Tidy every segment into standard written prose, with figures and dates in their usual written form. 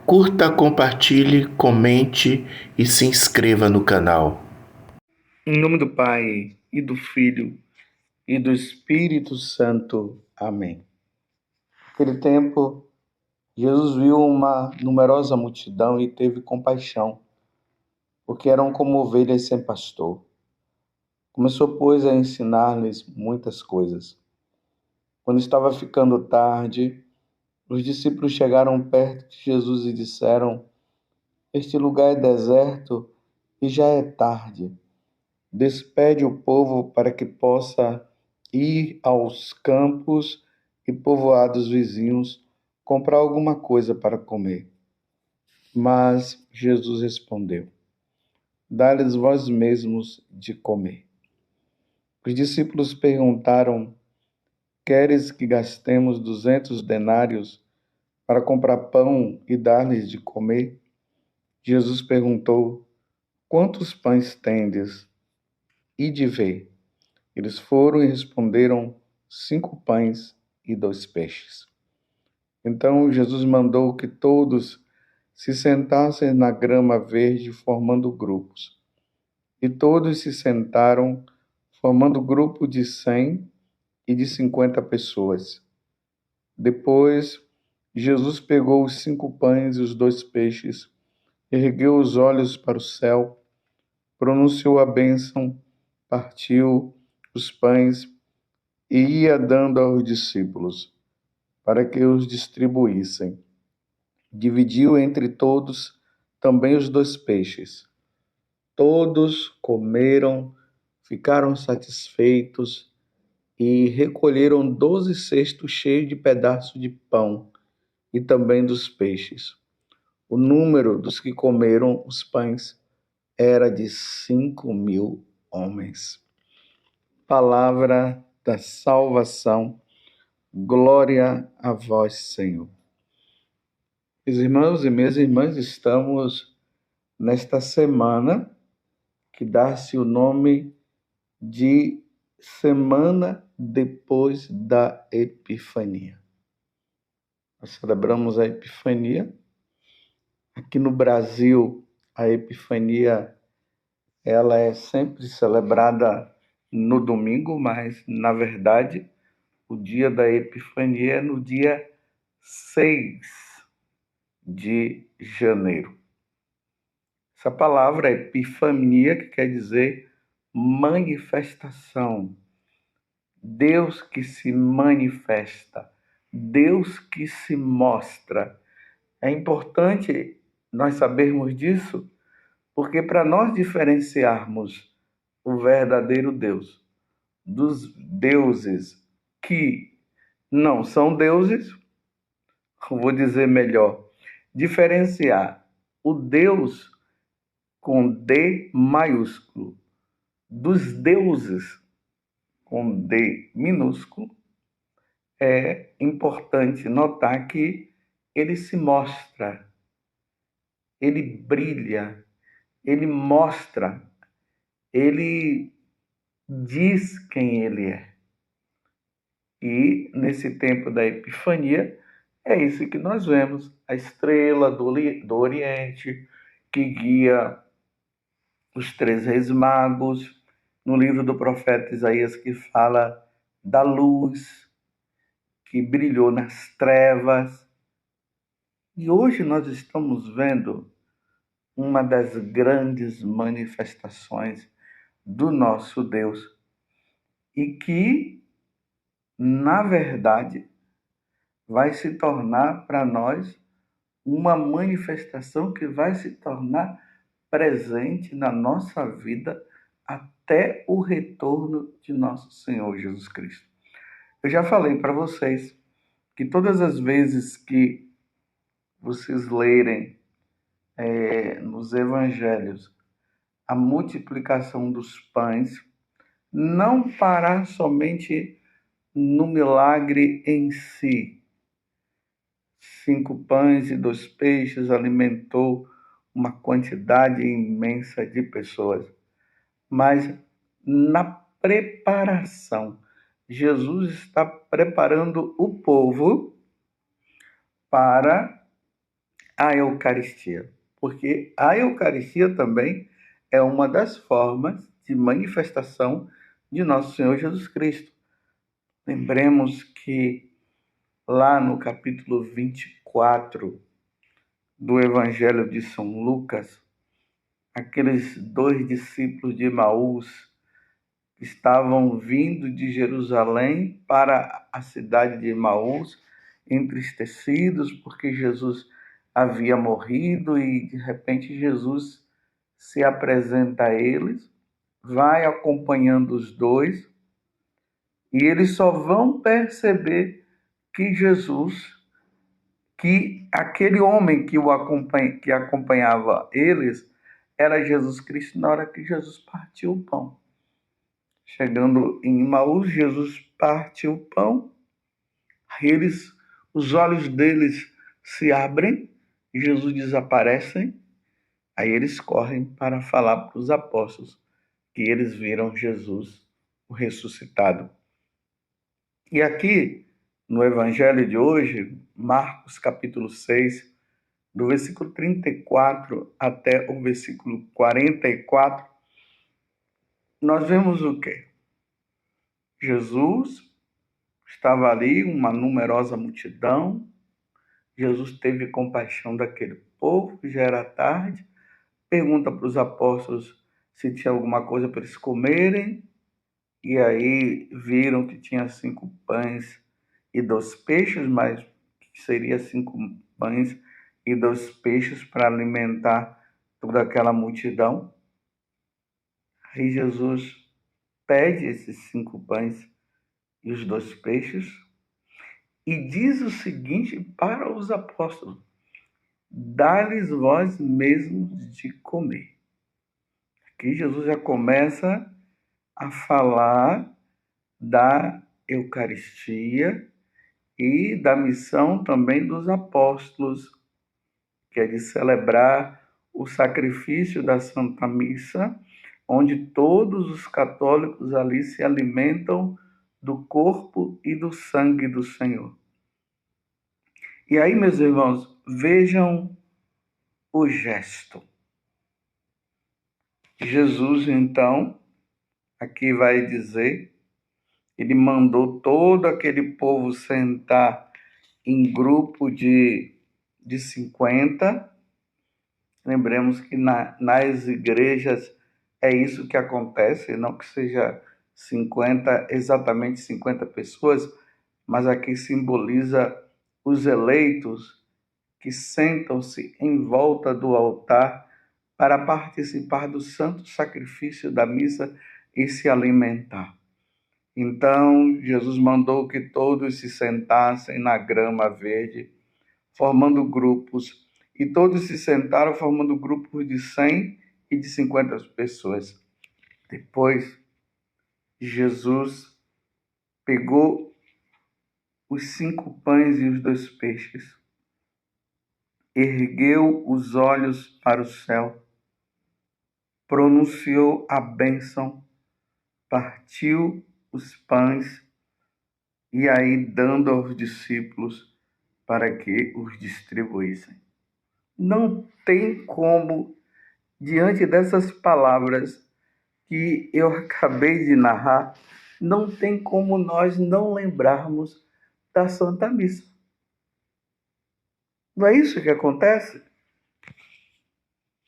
Curta, compartilhe, comente e se inscreva no canal. Em nome do Pai, e do Filho, e do Espírito Santo. Amém. Naquele tempo, Jesus viu uma numerosa multidão e teve compaixão, porque eram como ovelhas sem pastor. Começou, pois, a ensinar-lhes muitas coisas. Quando estava ficando tarde, os discípulos chegaram perto de Jesus e disseram: Este lugar é deserto e já é tarde. Despede o povo para que possa ir aos campos e povoados vizinhos comprar alguma coisa para comer. Mas Jesus respondeu: Dá-lhes vós mesmos de comer. Os discípulos perguntaram: Queres que gastemos 200 denários para comprar pão e dar-lhes de comer? Jesus perguntou: Quantos pães tendes? Ide ver. Eles foram e responderam: 5 pães e 2 peixes. Então Jesus mandou que todos se sentassem na grama verde, formando grupos. E todos se sentaram, formando grupo de 100 e de 50 pessoas. Depois, Jesus pegou os 5 pães e os 2 peixes, ergueu os olhos para o céu, pronunciou a bênção, partiu os pães e ia dando aos discípulos, para que os distribuíssem. Dividiu entre todos também os 2 peixes. Todos comeram, ficaram satisfeitos e recolheram 12 cestos cheios de pedaços de pão e também dos peixes. O número dos que comeram os pães era de 5.000 homens. Palavra da salvação. Glória a vós, Senhor. Meus irmãos e minhas irmãs, estamos nesta semana que dá-se o nome de Semana depois da Epifania. Nós celebramos a Epifania. Aqui no Brasil, a Epifania ela é sempre celebrada no domingo, mas, na verdade, o dia da Epifania é no dia 6 de janeiro. Essa palavra epifania, que quer dizer manifestação. Deus que se manifesta, Deus que se mostra. É importante nós sabermos disso, porque para nós diferenciarmos o verdadeiro Deus dos deuses que não são deuses, vou dizer melhor, diferenciar o Deus com D maiúsculo dos deuses com D minúsculo, é importante notar que ele se mostra, ele brilha, ele mostra, ele diz quem ele é. E nesse tempo da Epifania, é isso que nós vemos, a estrela do Oriente, que guia os 3 reis magos, no livro do profeta Isaías, que fala da luz que brilhou nas trevas. E hoje nós estamos vendo uma das grandes manifestações do nosso Deus e que, na verdade, vai se tornar para nós uma manifestação que vai se tornar presente na nossa vida até o retorno de nosso Senhor Jesus Cristo. Eu já falei para vocês que todas as vezes que vocês lerem nos evangelhos a multiplicação dos pães, não parar somente no milagre em si. 5 pães e 2 peixes alimentou uma quantidade imensa de pessoas, mas na preparação. Jesus está preparando o povo para a Eucaristia, porque a Eucaristia também é uma das formas de manifestação de nosso Senhor Jesus Cristo. Lembremos que lá no capítulo 24 do Evangelho de São Lucas, aqueles 2 discípulos de Emaús estavam vindo de Jerusalém para a cidade de Emaús, entristecidos porque Jesus havia morrido, e de repente Jesus se apresenta a eles, vai acompanhando os dois, e eles só vão perceber que que aquele homem que acompanhava eles era Jesus Cristo na hora que Jesus partiu o pão. Chegando em Emaús, Jesus parte o pão, os olhos deles se abrem, Jesus desaparece, aí eles correm para falar para os apóstolos que eles viram Jesus, o ressuscitado. E aqui, no Evangelho de hoje, Marcos capítulo 6, do versículo 34 até o versículo 44, nós vemos o quê? Jesus estava ali, uma numerosa multidão. Jesus teve compaixão daquele povo, já era tarde. Pergunta para os apóstolos se tinha alguma coisa para eles comerem. E aí viram que tinha 5 pães e 2 peixes, mas que seria 5 pães e 2 peixes para alimentar toda aquela multidão. Aí Jesus pede esses 5 pães e os 2 peixes, e diz o seguinte para os apóstolos: dá-lhes vós mesmos de comer. Aqui Jesus já começa a falar da Eucaristia e da missão também dos apóstolos, que é de celebrar o sacrifício da Santa Missa, onde todos os católicos ali se alimentam do corpo e do sangue do Senhor. E aí, meus irmãos, vejam o gesto. Jesus, então, aqui vai dizer, ele mandou todo aquele povo sentar em grupo de 50. Lembremos que nas igrejas é isso que acontece, não que seja 50, exatamente 50 pessoas, mas aqui simboliza os eleitos que sentam-se em volta do altar para participar do santo sacrifício da missa e se alimentar. Então, Jesus mandou que todos se sentassem na grama verde, formando grupos, e todos se sentaram formando grupos de 100 e de 50 pessoas. Depois, Jesus pegou os 5 pães e os 2 peixes, ergueu os olhos para o céu, pronunciou a bênção, partiu os pães e aí dando aos discípulos para que os distribuíssem. Não tem como, diante dessas palavras que eu acabei de narrar, não tem como nós não lembrarmos da Santa Missa. Não é isso que acontece?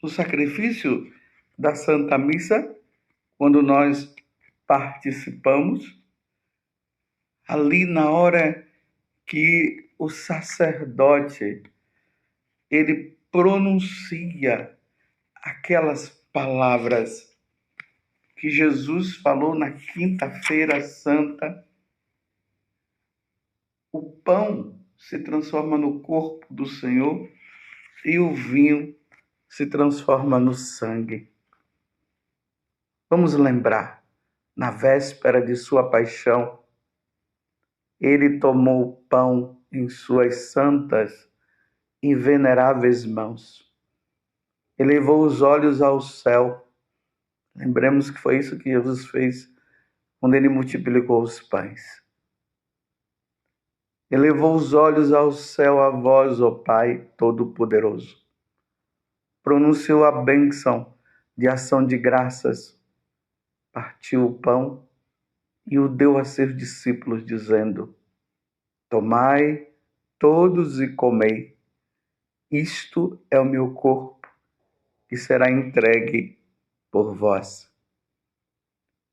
O sacrifício da Santa Missa, quando nós participamos, ali na hora que o sacerdote ele pronuncia aquelas palavras que Jesus falou na Quinta-feira Santa, o pão se transforma no corpo do Senhor e o vinho se transforma no sangue. Vamos lembrar, na véspera de sua paixão, ele tomou o pão em suas santas e veneráveis mãos. Elevou os olhos ao céu. Lembremos que foi isso que Jesus fez quando ele multiplicou os pães. Elevou os olhos ao céu a vós, ó Pai Todo-Poderoso. Pronunciou a bênção de ação de graças, partiu o pão e o deu a seus discípulos, dizendo: Tomai todos e comei. Isto é o meu corpo, que será entregue por vós.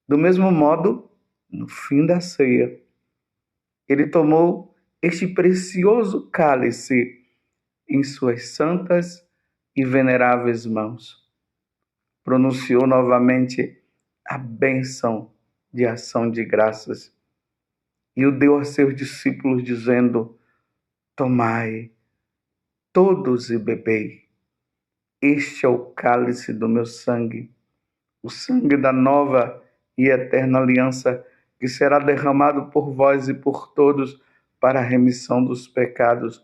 Do mesmo modo, no fim da ceia, ele tomou este precioso cálice em suas santas e veneráveis mãos. Pronunciou novamente a bênção de ação de graças e o deu a seus discípulos, dizendo: Tomai todos e bebei. Este é o cálice do meu sangue, o sangue da nova e eterna aliança, que será derramado por vós e por todos para a remissão dos pecados.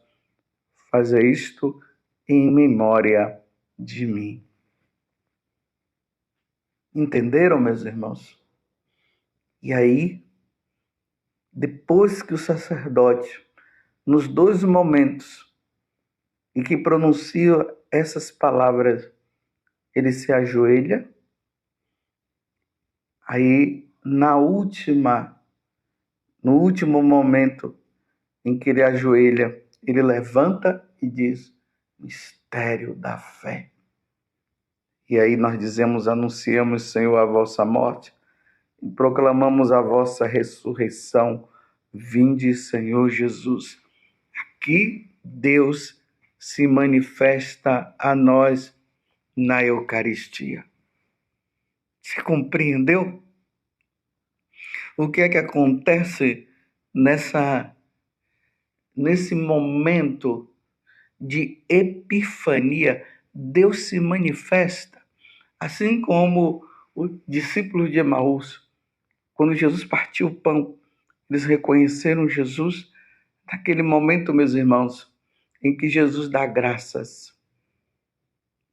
Fazei isto em memória de mim. Entenderam, meus irmãos? E aí, depois que o sacerdote, nos dois momentos em que pronuncia essas palavras, ele se ajoelha, aí no último momento em que ele ajoelha, ele levanta e diz: mistério da fé. E aí nós dizemos: anunciamos, Senhor, a vossa morte e proclamamos a vossa ressurreição. Vinde, Senhor Jesus. Aqui Deus se manifesta a nós na Eucaristia. Você compreendeu? O que é que acontece nesse momento de epifania? Deus se manifesta, assim como os discípulos de Emaús, quando Jesus partiu o pão, eles reconheceram Jesus. Naquele momento, meus irmãos, em que Jesus dá graças,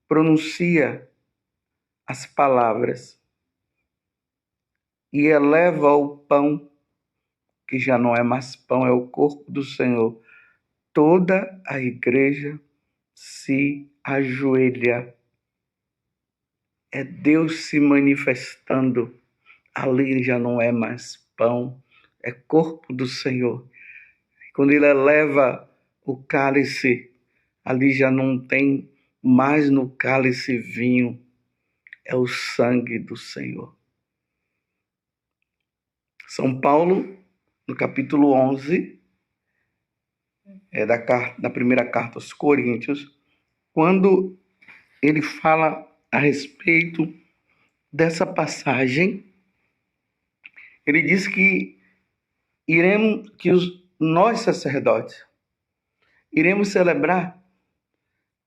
pronuncia as palavras e eleva o pão, que já não é mais pão, é o corpo do Senhor. Toda a igreja se ajoelha. É Deus se manifestando. Ali já não é mais pão, é corpo do Senhor. Quando ele eleva o cálice, ali já não tem mais no cálice vinho, é o sangue do Senhor. São Paulo, no capítulo 11, da primeira carta aos Coríntios, quando ele fala a respeito dessa passagem, ele diz que nós sacerdotes iremos celebrar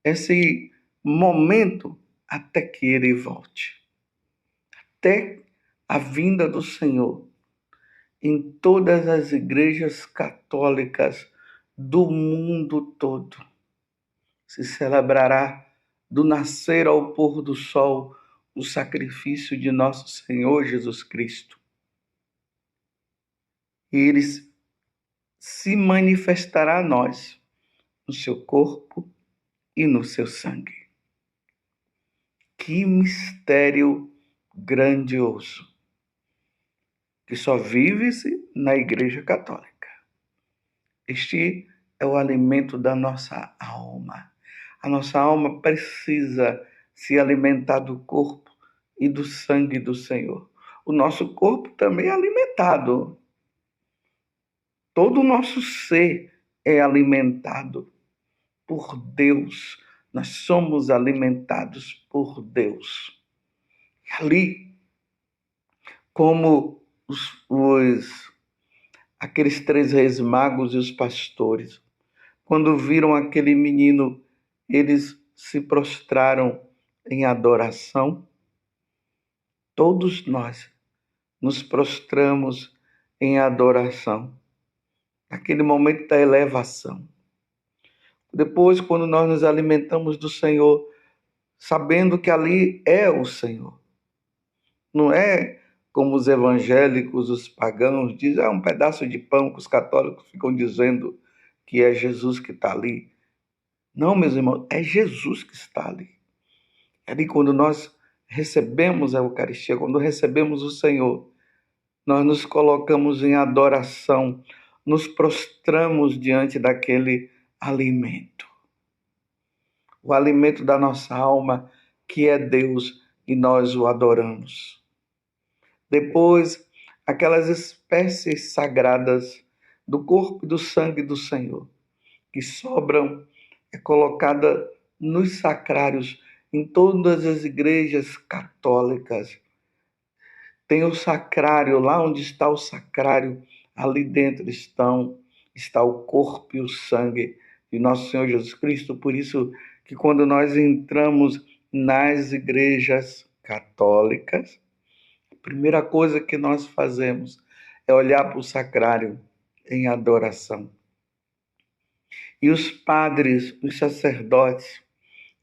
esse momento até que ele volte, até a vinda do Senhor. Em todas as igrejas católicas do mundo todo se celebrará, do nascer ao pôr do sol, o sacrifício de nosso Senhor Jesus Cristo. E ele se manifestará a nós no seu corpo e no seu sangue. Que mistério grandioso, que só vive-se na Igreja Católica. Este é o alimento da nossa alma. A nossa alma precisa se alimentar do corpo e do sangue do Senhor. O nosso corpo também é alimentado. Todo o nosso ser é alimentado por Deus. Nós somos alimentados por Deus. E ali, como aqueles 3 reis magos e os pastores, quando viram aquele menino, eles se prostraram em adoração. Todos nós nos prostramos em adoração, naquele momento da elevação. Depois, quando nós nos alimentamos do Senhor, sabendo que ali é o Senhor, não é como os evangélicos, os pagãos dizem, é um pedaço de pão que os católicos ficam dizendo, que é Jesus que está ali. Não, meus irmãos, é Jesus que está ali. É ali quando nós recebemos a Eucaristia, quando recebemos o Senhor, nós nos colocamos em adoração, nos prostramos diante daquele alimento. O alimento da nossa alma, que é Deus, e nós o adoramos. Depois, aquelas espécies sagradas do corpo e do sangue do Senhor, que sobram, é colocada nos sacrários em todas as igrejas católicas. Tem o sacrário, lá onde está o sacrário, ali dentro está o corpo e o sangue de nosso Senhor Jesus Cristo. Por isso que quando nós entramos nas igrejas católicas, a primeira coisa que nós fazemos é olhar para o sacrário em adoração. E os padres, os sacerdotes,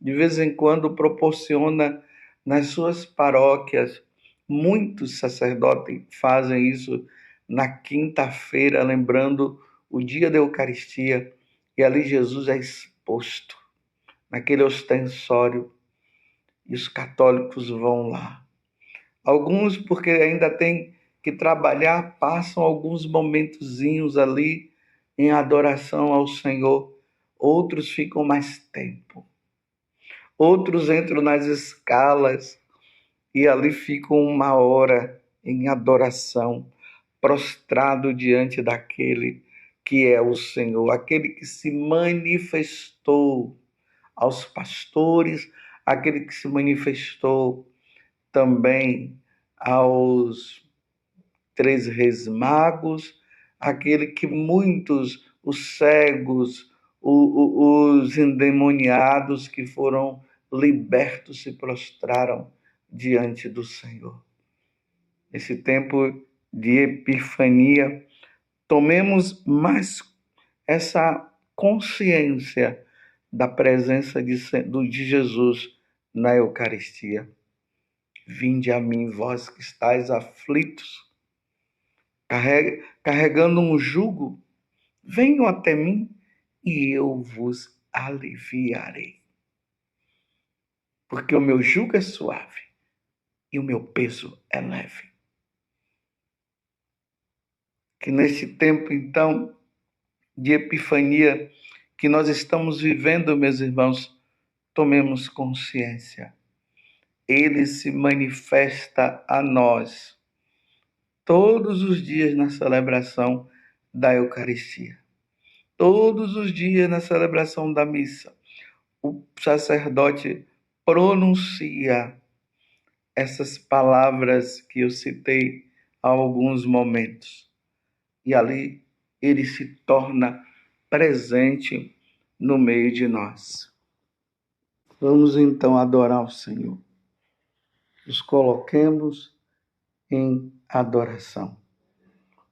de vez em quando proporciona nas suas paróquias, muitos sacerdotes fazem isso na quinta-feira, lembrando o dia da Eucaristia, e ali Jesus é exposto, naquele ostensório, e os católicos vão lá. Alguns, porque ainda têm que trabalhar, passam alguns momentozinhos ali em adoração ao Senhor. Outros ficam mais tempo. Outros entram nas escalas e ali ficam 1 hora em adoração, prostrado diante daquele que é o Senhor, aquele que se manifestou aos pastores, aquele que se manifestou também aos 3 reis magos, aquele que muitos, os cegos, os endemoniados que foram libertos se prostraram diante do Senhor. Nesse tempo de Epifania, tomemos mais essa consciência da presença de Jesus na Eucaristia. Vinde a mim, vós que estáis aflitos, carregando um jugo, venham até mim e eu vos aliviarei. Porque o meu jugo é suave e o meu peso é leve. Que neste tempo, então, de Epifania que nós estamos vivendo, meus irmãos, tomemos consciência. Ele se manifesta a nós todos os dias na celebração da Eucaristia. Todos os dias na celebração da missa, o sacerdote pronuncia essas palavras que eu citei há alguns momentos. E ali ele se torna presente no meio de nós. Vamos então adorar o Senhor. Nos coloquemos em adoração.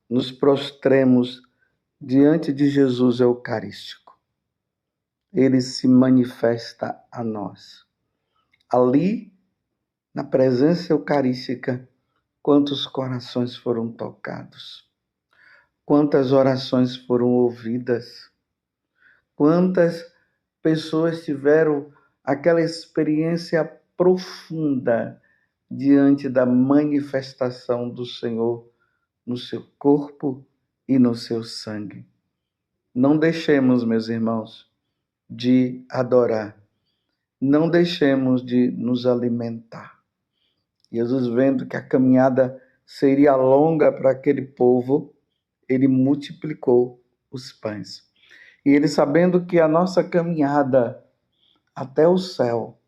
Nos prostremos diante de Jesus Eucarístico. Ele se manifesta a nós. Ali, na presença eucarística, quantos corações foram tocados, quantas orações foram ouvidas, quantas pessoas tiveram aquela experiência profunda diante da manifestação do Senhor no seu corpo e no seu sangue. Não deixemos, meus irmãos, de adorar. Não deixemos de nos alimentar. Jesus, vendo que a caminhada seria longa para aquele povo, ele multiplicou os pães. E ele, sabendo que a nossa caminhada até o céu,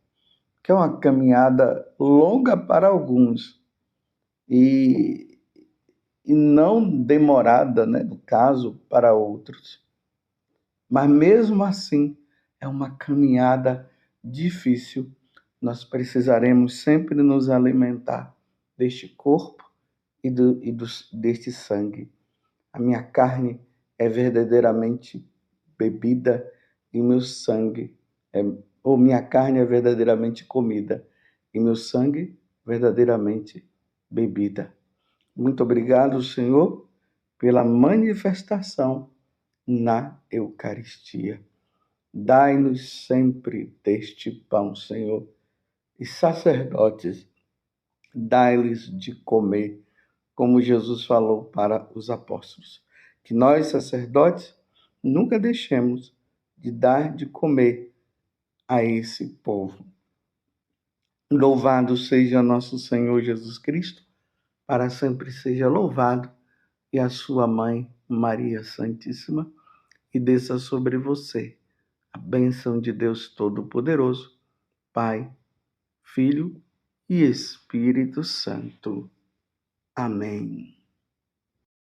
que é uma caminhada longa para alguns e não demorada, no caso, para outros. Mas mesmo assim, é uma caminhada difícil. Nós precisaremos sempre nos alimentar deste corpo deste sangue. A minha carne é verdadeiramente bebida e meu sangue minha carne é verdadeiramente comida e meu sangue verdadeiramente bebida. Muito obrigado, Senhor, pela manifestação na Eucaristia. Dai-nos sempre deste pão, Senhor, e sacerdotes, dai-lhes de comer, como Jesus falou para os apóstolos. Que nós, sacerdotes, nunca deixemos de dar de comer a esse povo. Louvado seja nosso Senhor Jesus Cristo, para sempre seja louvado, e a sua mãe, Maria Santíssima, e desça sobre você a bênção de Deus Todo-Poderoso, Pai, Filho e Espírito Santo. Amém.